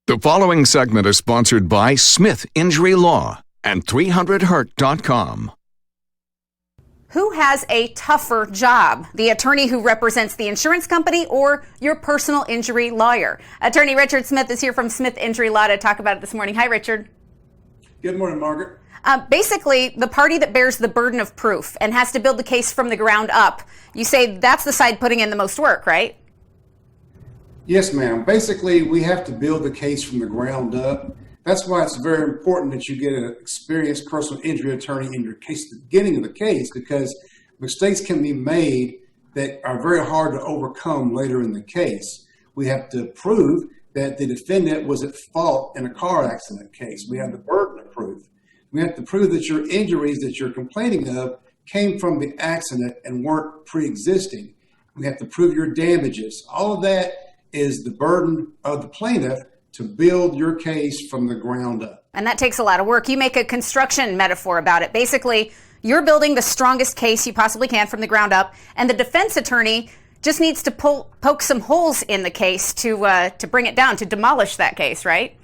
The following segment is sponsored by Smith Injury Law and 300hurt.com. Who has a tougher job? The attorney who represents the insurance company or your personal injury lawyer? Attorney Richard Smith is here from Smith Injury Law to talk about it this morning. Hi, Richard. Good morning, Margaret. Basically, the party that bears the burden of proof and has to build the case from the ground up, you say that's the side putting in the most work, right? Yes, ma'am. Basically, we have to build the case from the ground up. That's why it's very important that you get an experienced personal injury attorney in your case at the beginning of the case, because mistakes can be made that are very hard to overcome later in the case. We have to prove that the defendant was at fault in a car accident case. We have the burden of proof. We have to prove that your injuries that you're complaining of came from the accident and weren't pre-existing. We have to prove your damages. All of that is the burden of the plaintiff to build your case from the ground up. And that takes a lot of work. You make a construction metaphor about it. Basically, you're building the strongest case you possibly can from the ground up, and the defense attorney just needs to poke some holes in the case to bring it down, to demolish that case, right?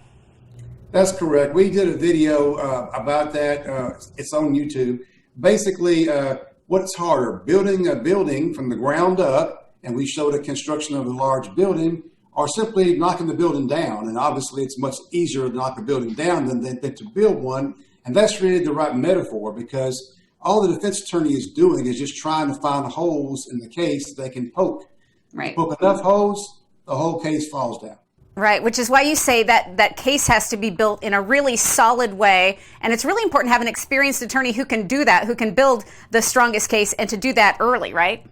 That's correct. We did a video about that. It's on YouTube. Basically, what's harder, building a building from the ground up, and we showed a construction of a large building, or simply knocking the building down. And obviously it's much easier to knock a building down than to build one. And that's really the right metaphor, because all the defense attorney is doing is just trying to find holes in the case they can poke. Right. Poke enough holes, the whole case falls down. Right, which is why you say that case has to be built in a really solid way. And it's really important to have an experienced attorney who can do that, who can build the strongest case, and to do that early, right?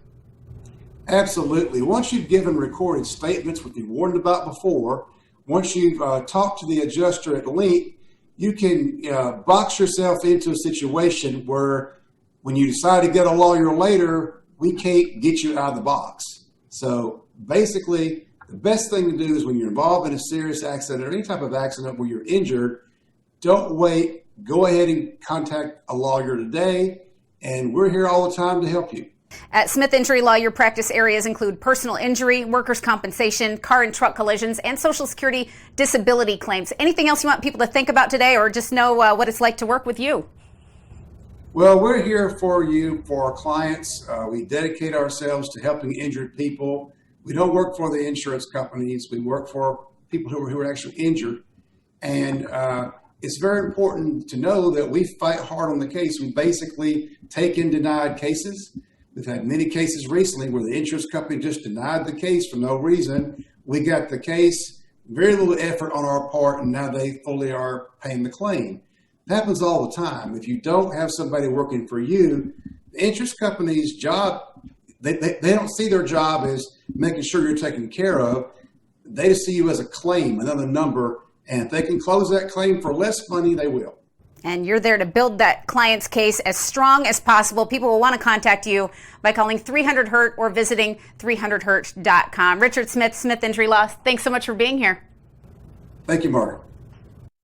Absolutely. Once you've given recorded statements, which you've warned about before, once you've talked to the adjuster at length, you can box yourself into a situation where when you decide to get a lawyer later, we can't get you out of the box. So basically, the best thing to do is when you're involved in a serious accident or any type of accident where you're injured, don't wait. Go ahead and contact a lawyer today, and we're here all the time to help you. At Smith Injury Law, your practice areas include personal injury, workers' compensation, car and truck collisions, and Social Security disability claims. Anything else you want people to think about today, or just know what it's like to work with you? Well, we're here for you, for our clients. We dedicate ourselves to helping injured people. We don't work for the insurance companies. We work for people who are actually injured. And it's very important to know that we fight hard on the case. We basically take in denied cases. We've had many cases recently where the insurance company just denied the case for no reason. We got the case, very little effort on our part, and now they fully are paying the claim. It happens all the time. If you don't have somebody working for you, the insurance company's job, they don't see their job as making sure you're taken care of. They see you as a claim, another number, and if they can close that claim for less money, they will. And you're there to build that client's case as strong as possible. People will want to contact you by calling 300hurt or visiting 300hurt.com. Richard Smith, Smith Injury Law, thanks so much for being here. Thank you, Margaret.